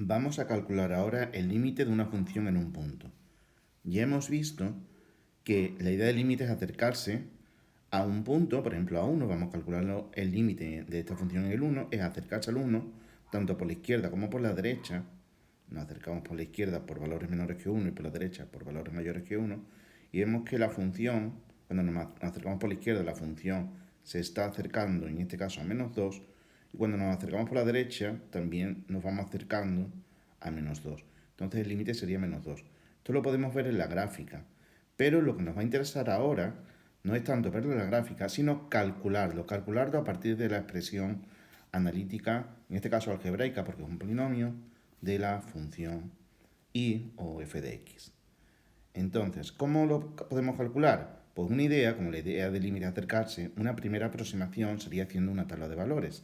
Vamos a calcular ahora el límite de una función en un punto. Ya hemos visto que la idea del límite es acercarse a un punto, por ejemplo a 1, vamos a calcular el límite de esta función en el 1, es acercarse al 1, tanto por la izquierda como por la derecha. Nos acercamos por la izquierda por valores menores que 1 y por la derecha por valores mayores que 1, y vemos que la función, cuando nos acercamos por la izquierda, la función se está acercando, en este caso a menos 2, y cuando nos acercamos por la derecha, también nos vamos acercando a menos 2. Entonces el límite sería menos 2. Esto lo podemos ver en la gráfica, pero lo que nos va a interesar ahora no es tanto verlo en la gráfica, sino calcularlo a partir de la expresión analítica, en este caso algebraica, porque es un polinomio, de la función y o f de x. Entonces, ¿cómo lo podemos calcular? Pues una idea, como la idea del límite acercarse, una primera aproximación sería haciendo una tabla de valores.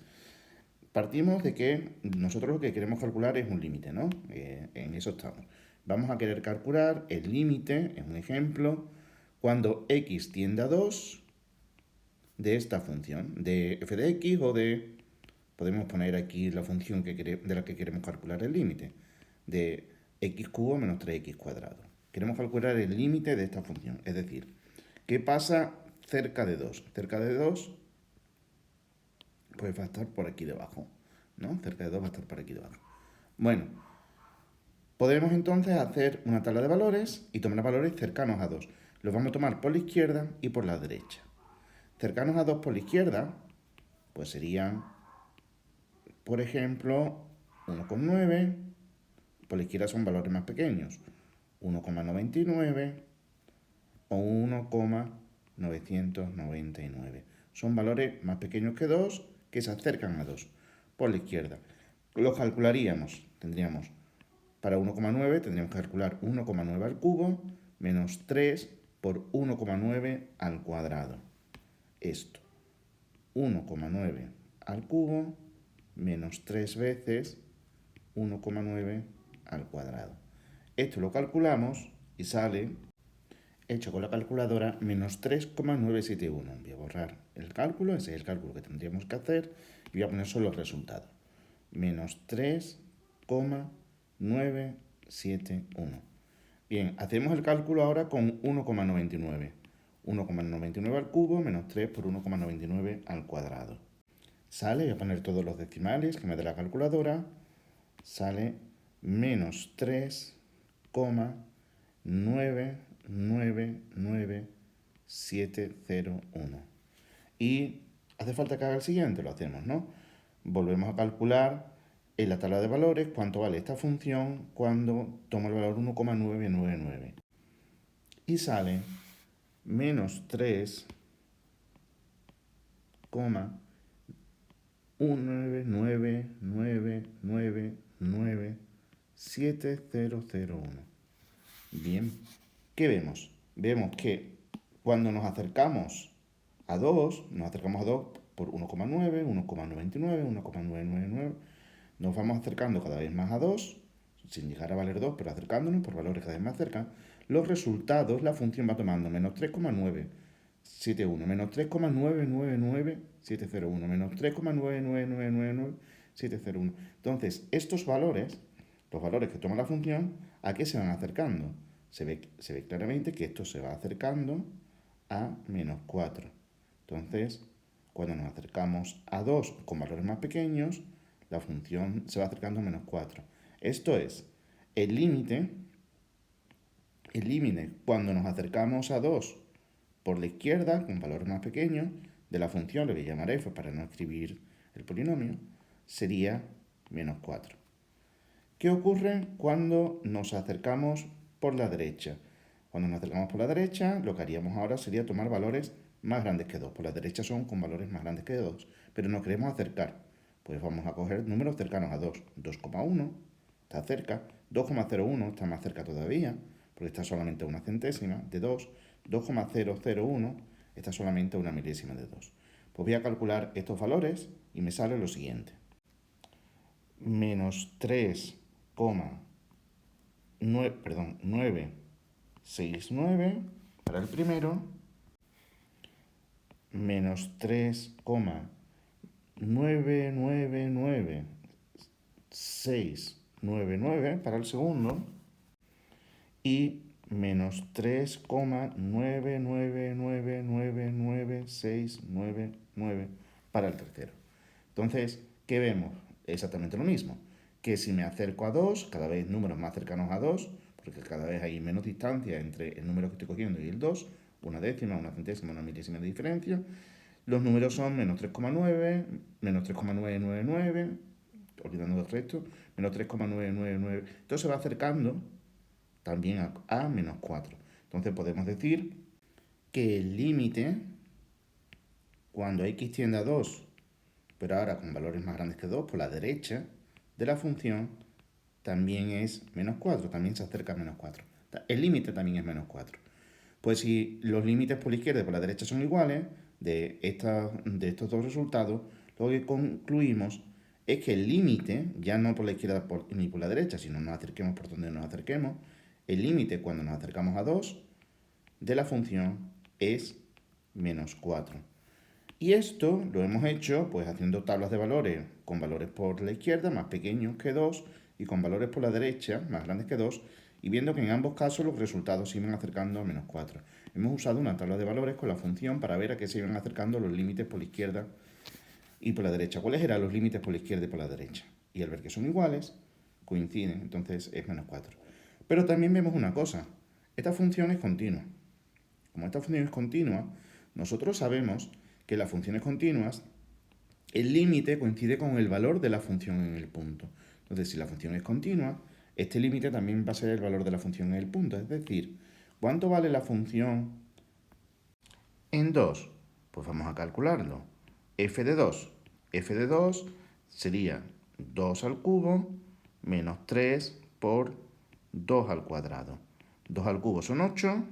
Partimos de que nosotros lo que queremos calcular es un límite, ¿no? En eso estamos. Vamos a querer calcular el límite, en un ejemplo, cuando x tiende a 2 de esta función, de f de x o de... Podemos poner aquí la función de la que queremos calcular el límite, de x cubo menos 3x cuadrado. Queremos calcular el límite de esta función, es decir, ¿qué pasa cerca de 2? Cerca de 2, pues va a estar por aquí debajo, ¿no? Cerca de 2 va a estar por aquí debajo. Bueno, podemos entonces hacer una tabla de valores y tomar valores cercanos a 2. Los vamos a tomar por la izquierda y por la derecha. Cercanos a 2 por la izquierda, pues serían, por ejemplo, 1,9. Por la izquierda son valores más pequeños, 1,99 o 1,999. Son valores más pequeños que 2 que se acercan a 2 por la izquierda. Los calcularíamos, tendríamos para 1,9 tendríamos que calcular 1,9 al cubo menos 3 por 1,9 al cuadrado. Esto, 1,9 al cubo menos 3 veces 1,9 al cuadrado. Esto lo calculamos y sale, hecho con la calculadora, menos 3,971. Voy a borrar el cálculo, ese es el cálculo que tendríamos que hacer, y voy a poner solo los resultados. Menos 3,971. Bien, hacemos el cálculo ahora con 1,99. 1,99 al cubo menos 3 por 1,99 al cuadrado. Sale, voy a poner todos los decimales que me dé la calculadora, sale menos 3,99701. Y hace falta que haga el siguiente, lo hacemos, ¿no? Volvemos a calcular en la tabla de valores cuánto vale esta función cuando toma el valor 1,999. Y sale menos 3,999997001. Bien, ¿qué vemos? Vemos que cuando nos acercamos a 2 por 1,9, 1,99, 1,999, nos vamos acercando cada vez más a 2, sin llegar a valer 2, pero acercándonos por valores cada vez más cerca. Los resultados, la función va tomando menos 3,971, menos 3,999701, menos 3,9999701. Entonces, estos valores, los valores que toma la función, ¿a qué se van acercando? Se ve claramente que esto se va acercando a menos 4. Entonces, cuando nos acercamos a 2 con valores más pequeños, la función se va acercando a menos 4. Esto es, el límite cuando nos acercamos a 2 por la izquierda, con valores más pequeños, de la función, le voy a llamar f para no escribir el polinomio, sería menos 4. ¿Qué ocurre cuando nos acercamos por la derecha? Cuando nos acercamos por la derecha, lo que haríamos ahora sería tomar valores más grandes que 2. Por la derecha son con valores más grandes que 2, pero nos queremos acercar. Pues vamos a coger números cercanos a 2. 2,1 está cerca, 2,01 está más cerca todavía, porque está solamente a una centésima de 2. 2,001 está solamente a una milésima de 2. Pues voy a calcular estos valores y me sale lo siguiente. Menos 969 para el primero, menos 3,99969 3,999 para el segundo y menos 3,9999699 para el tercero. Entonces, ¿qué vemos? Exactamente lo mismo. Que si me acerco a 2, cada vez números más cercanos a 2, porque cada vez hay menos distancia entre el número que estoy cogiendo y el 2, una décima, una centésima, una milésima de diferencia, los números son menos 3,9, menos 3,999, olvidando el resto, menos 3,999. Entonces se va acercando también a menos 4. Entonces podemos decir que el límite, cuando x tiende a 2, pero ahora con valores más grandes que 2, por la derecha de la función, también es menos 4, también se acerca a menos 4. El límite también es menos 4. Pues si los límites por la izquierda y por la derecha son iguales, de estos dos resultados, lo que concluimos es que el límite, ya no por la izquierda ni por la derecha, sino nos acerquemos por donde nos acerquemos, el límite cuando nos acercamos a 2 de la función es menos 4. Y esto lo hemos hecho pues haciendo tablas de valores con valores por la izquierda más pequeños que 2 y con valores por la derecha más grandes que 2 y viendo que en ambos casos los resultados se iban acercando a menos 4. Hemos usado una tabla de valores con la función para ver a qué se iban acercando los límites por la izquierda y por la derecha. ¿Cuáles eran los límites por la izquierda y por la derecha? Y al ver que son iguales, coinciden, entonces es menos 4. Pero también vemos una cosa, esta función es continua. Como esta función es continua, nosotros sabemos que las funciones continuas, el límite coincide con el valor de la función en el punto. Entonces, si la función es continua, este límite también va a ser el valor de la función en el punto. Es decir, ¿cuánto vale la función en 2? Pues vamos a calcularlo. F de 2. F de 2 sería 2 al cubo menos 3 por 2 al cuadrado. 2 al cubo son 8,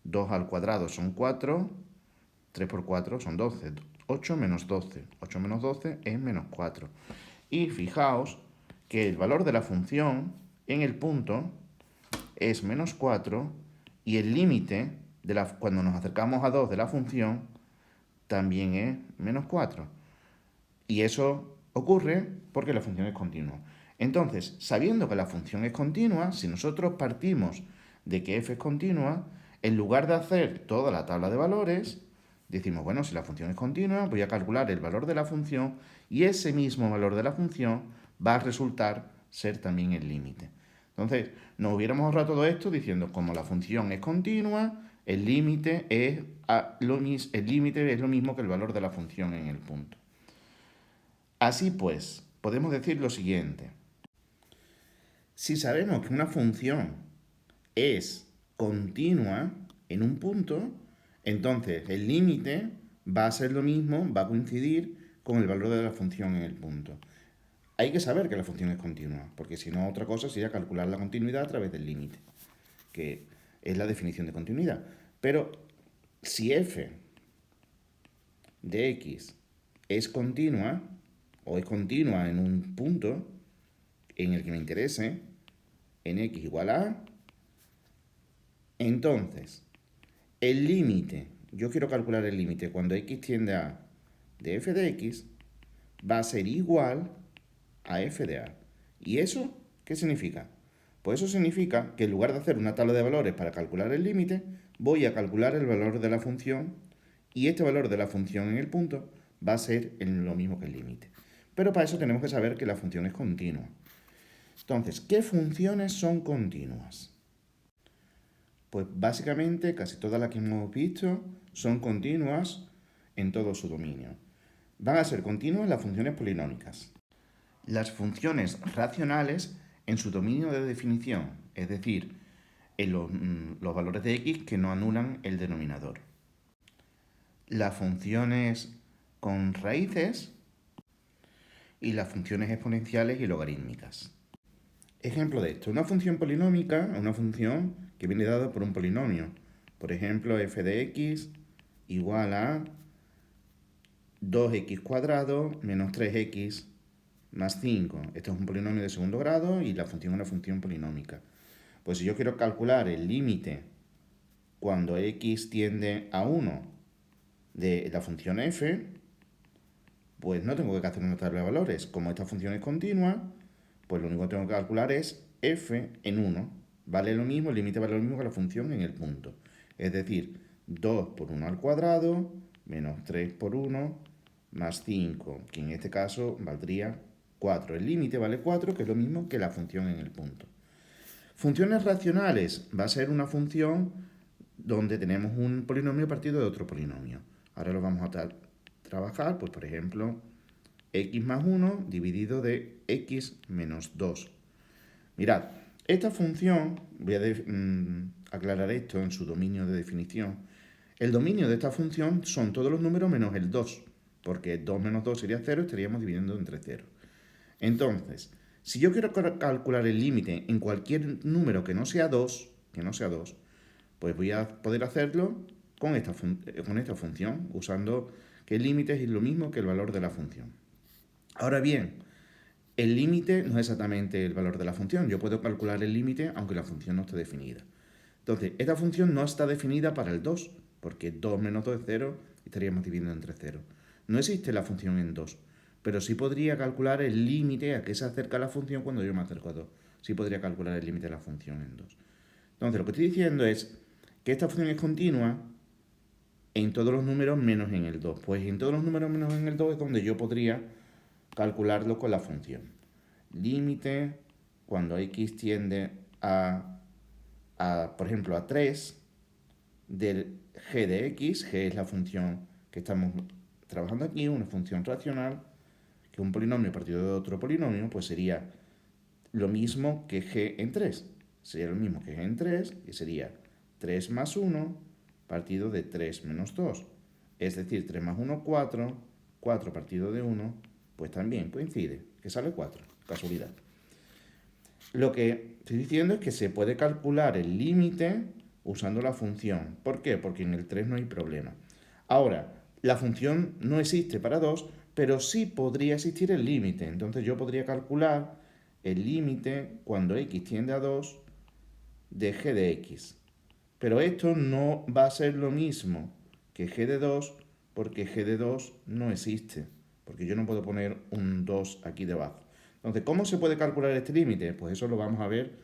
2 al cuadrado son 4, 3 por 4 son 12. 8 menos 12. 8 menos 12 es menos 4. Y fijaos que el valor de la función en el punto es menos 4 y el límite cuando nos acercamos a 2 de la función también es menos 4. Y eso ocurre porque la función es continua. Entonces, sabiendo que la función es continua, si nosotros partimos de que f es continua, en lugar de hacer toda la tabla de valores, decimos, bueno, si la función es continua, voy a calcular el valor de la función y ese mismo valor de la función va a resultar ser también el límite. Entonces, nos hubiéramos ahorrado todo esto diciendo, como la función es continua, el límite es lo mismo que el valor de la función en el punto. Así pues, podemos decir lo siguiente. Si sabemos que una función es continua en un punto, entonces el límite va a ser lo mismo, va a coincidir con el valor de la función en el punto. Hay que saber que la función es continua, porque si no, otra cosa sería calcular la continuidad a través del límite, que es la definición de continuidad. Pero si f de x es continua, o es continua en un punto en el que me interese, en x igual a, entonces, el límite, yo quiero calcular el límite cuando x tiende a de f de x, va a ser igual a f de a. ¿Y eso qué significa? Pues eso significa que en lugar de hacer una tabla de valores para calcular el límite, voy a calcular el valor de la función y este valor de la función en el punto va a ser lo mismo que el límite. Pero para eso tenemos que saber que la función es continua. Entonces, ¿qué funciones son continuas? Pues básicamente casi todas las que hemos visto son continuas en todo su dominio. Van a ser continuas las funciones polinómicas. Las funciones racionales en su dominio de definición, es decir, en los valores de x que no anulan el denominador. Las funciones con raíces y las funciones exponenciales y logarítmicas. Ejemplo de esto, una función polinómica es una función que viene dada por un polinomio. Por ejemplo, f de x igual a 2x cuadrado menos 3x más 5. Esto es un polinomio de segundo grado y la función es una función polinómica. Pues si yo quiero calcular el límite cuando x tiende a 1 de la función f, pues no tengo que hacer una tabla de valores. Como esta función es continua, pues lo único que tengo que calcular es f en 1. Vale lo mismo, el límite vale lo mismo que la función en el punto. Es decir, 2 por 1 al cuadrado menos 3 por 1 más 5, que en este caso valdría 4. El límite vale 4, que es lo mismo que la función en el punto. Funciones racionales va a ser una función donde tenemos un polinomio partido de otro polinomio. Ahora lo vamos a trabajar, pues por ejemplo, x más 1 dividido de x menos 2. Mirad, esta función, voy a aclarar esto en su dominio de definición. El dominio de esta función son todos los números menos el 2, porque 2 menos 2 sería 0, estaríamos dividiendo entre 0. Entonces, si yo quiero calcular el límite en cualquier número que no sea 2, pues voy a poder hacerlo con esta función, usando que el límite es lo mismo que el valor de la función. Ahora bien, el límite no es exactamente el valor de la función. Yo puedo calcular el límite aunque la función no esté definida. Entonces, esta función no está definida para el 2, porque 2 menos 2 es 0 y estaríamos dividiendo entre 0. No existe la función en 2, pero sí podría calcular el límite a que se acerca la función cuando yo me acerco a 2. Sí podría calcular el límite de la función en 2. Entonces, lo que estoy diciendo es que esta función es continua en todos los números menos en el 2. Pues en todos los números menos en el 2 es donde yo podría calcularlo con la función. Límite cuando x tiende por ejemplo, a 3 del g de x. G es la función que estamos trabajando aquí, una función racional, que un polinomio partido de otro polinomio, pues sería lo mismo que g en 3. Sería lo mismo que g en 3 y sería 3 más 1 partido de 3 menos 2. Es decir, 3 más 1, 4. 4 partido de 1, pues también coincide, que sale 4. Casualidad. Lo que estoy diciendo es que se puede calcular el límite usando la función. ¿Por qué? Porque en el 3 no hay problema. Ahora, la función no existe para 2, pero sí podría existir el límite. Entonces yo podría calcular el límite cuando x tiende a 2 de g de x. Pero esto no va a ser lo mismo que g de 2 porque g de 2 no existe. Porque yo no puedo poner un 2 aquí debajo. Entonces, ¿cómo se puede calcular este límite? Pues eso lo vamos a ver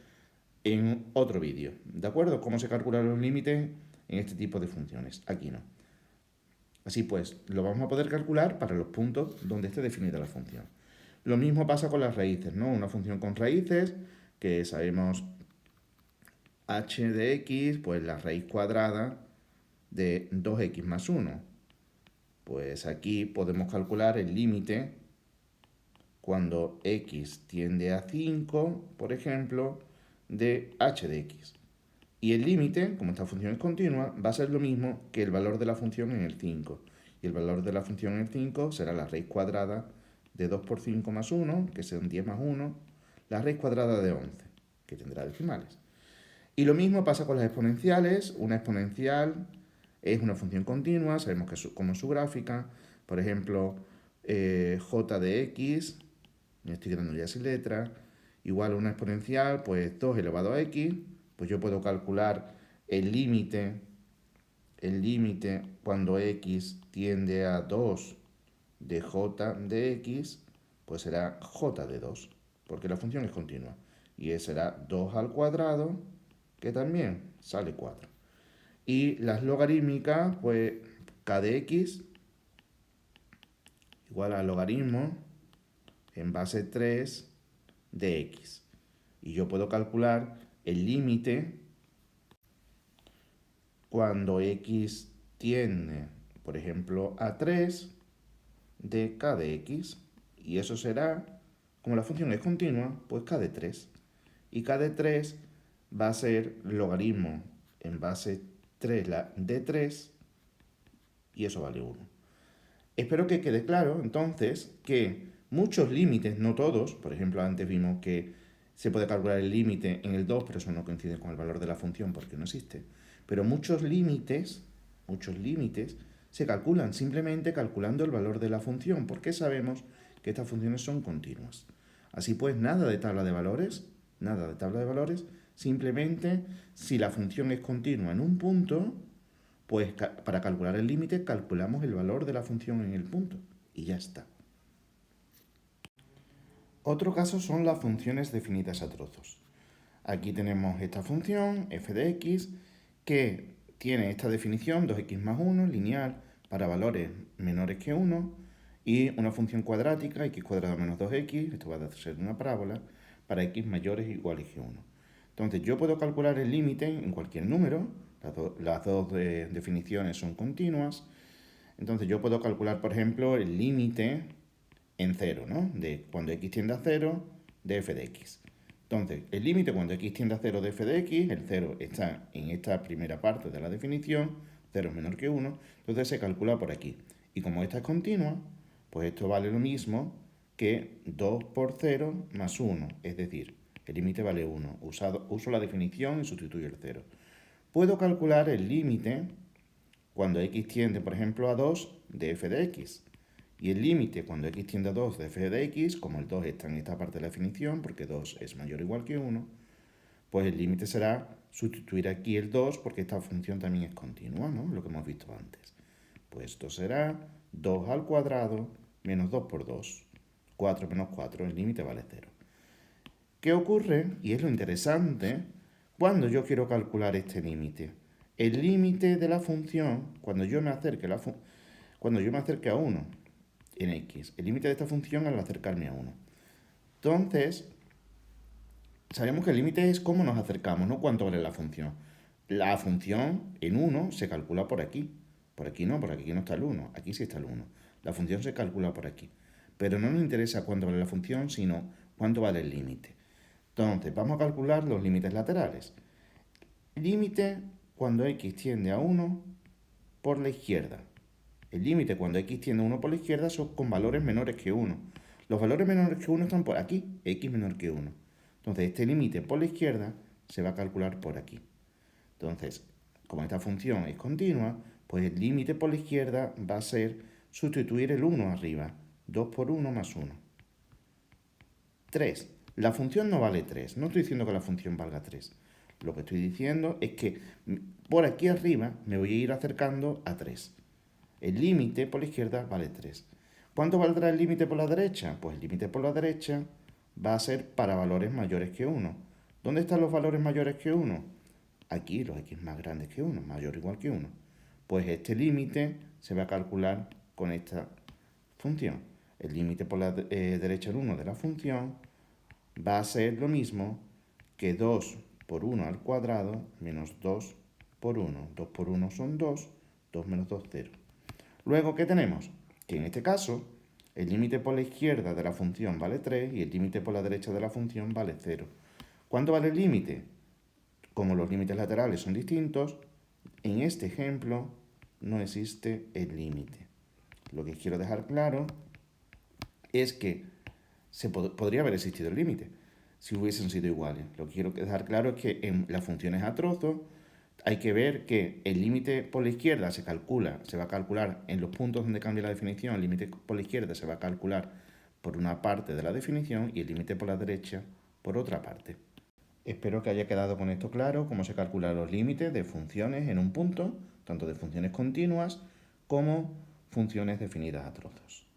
en otro vídeo. ¿De acuerdo? ¿Cómo se calculan los límites en este tipo de funciones? Aquí no. Así pues, lo vamos a poder calcular para los puntos donde esté definida la función. Lo mismo pasa con las raíces, ¿no? Una función con raíces, que sabemos h de x, pues la raíz cuadrada de 2x más 1. Pues aquí podemos calcular el límite cuando x tiende a 5, por ejemplo, de h de x. Y el límite, como esta función es continua, va a ser lo mismo que el valor de la función en el 5. Y el valor de la función en el 5 será la raíz cuadrada de 2 por 5 más 1, que son 10 más 1, la raíz cuadrada de 11, que tendrá decimales. Y lo mismo pasa con las exponenciales. Una exponencial es una función continua, sabemos cómo es su gráfica. Por ejemplo, j de x, me estoy quedando ya sin letra, igual a una exponencial, pues 2 elevado a x, pues yo puedo calcular el límite cuando x tiende a 2 de j de x, pues será j de 2, porque la función es continua. Y será 2 al cuadrado, que también sale 4. Y las logarítmicas, pues k de x igual al logaritmo en base 3 de x. Y yo puedo calcular el límite cuando x tiende, por ejemplo, a 3 de k de x. Y eso será, como la función es continua, pues k de 3. Y k de 3 va a ser logaritmo en base 3 de 3, y eso vale 1. Espero que quede claro, entonces, que muchos límites, no todos, por ejemplo, antes vimos que se puede calcular el límite en el 2, pero eso no coincide con el valor de la función porque no existe. Pero muchos límites se calculan simplemente calculando el valor de la función, porque sabemos que estas funciones son continuas. Así pues, nada de tabla de valores, simplemente si la función es continua en un punto, pues para calcular el límite calculamos el valor de la función en el punto y ya está. Otro caso son las funciones definidas a trozos. Aquí tenemos esta función, f de x, que tiene esta definición 2x más 1, lineal, para valores menores que 1, y una función cuadrática, x cuadrado menos 2x, esto va a ser una parábola, para x mayores o iguales que 1. Entonces yo puedo calcular el límite en cualquier número, las dos definiciones son continuas, entonces yo puedo calcular, por ejemplo, el límite en 0, ¿no? De cuando x tiende a 0 de f de x. Entonces, el límite cuando x tiende a 0 de f de x, el 0 está en esta primera parte de la definición, 0 es menor que 1, entonces se calcula por aquí. Y como esta es continua, pues esto vale lo mismo que 2 por 0 más 1, es decir, el límite vale 1. Uso la definición y sustituyo el 0. Puedo calcular el límite cuando x tiende, por ejemplo, a 2 de f de x. Y el límite cuando x tiende a 2 de f de x, como el 2 está en esta parte de la definición, porque 2 es mayor o igual que 1, pues el límite será sustituir aquí el 2, porque esta función también es continua, ¿no? Lo que hemos visto antes. Pues esto será 2 al cuadrado menos 2 por 2. 4 menos 4, el límite vale 0. ¿Qué ocurre? Y es lo interesante, cuando yo quiero calcular este límite. El límite de la función, cuando yo me acerque a 1 en x, el límite de esta función al acercarme a 1. Entonces, sabemos que el límite es cómo nos acercamos, no cuánto vale la función. La función en 1 se calcula por aquí. Por aquí no está el 1. Aquí sí está el 1. La función se calcula por aquí. Pero no nos interesa cuánto vale la función, sino cuánto vale el límite. Entonces, vamos a calcular los límites laterales. Límite cuando x tiende a 1 por la izquierda. El límite cuando x tiende a 1 por la izquierda son con valores menores que 1. Los valores menores que 1 están por aquí, x menor que 1. Entonces, este límite por la izquierda se va a calcular por aquí. Entonces, como esta función es continua, pues el límite por la izquierda va a ser sustituir el 1 arriba. 2 por 1 más 1. 3. La función no vale 3. No estoy diciendo que la función valga 3. Lo que estoy diciendo es que por aquí arriba me voy a ir acercando a 3. El límite por la izquierda vale 3. ¿Cuánto valdrá el límite por la derecha? Pues el límite por la derecha va a ser para valores mayores que 1. ¿Dónde están los valores mayores que 1? Aquí, los x más grandes que 1, mayor o igual que 1. Pues este límite se va a calcular con esta función. El límite por la derecha del 1 de la función va a ser lo mismo que 2 por 1 al cuadrado menos 2 por 1. 2 por 1 son 2, 2 menos 2, 0. Luego, ¿qué tenemos? Que en este caso, el límite por la izquierda de la función vale 3 y el límite por la derecha de la función vale 0. ¿Cuánto vale el límite? Como los límites laterales son distintos, en este ejemplo no existe el límite. Lo que quiero dejar claro es que podría haber existido el límite si hubiesen sido iguales. Lo que quiero dejar claro es que en las funciones a trozos hay que ver que el límite por la izquierda se va a calcular en los puntos donde cambia la definición, el límite por la izquierda se va a calcular por una parte de la definición y el límite por la derecha por otra parte. Espero que haya quedado con esto claro cómo se calculan los límites de funciones en un punto, tanto de funciones continuas como funciones definidas a trozos.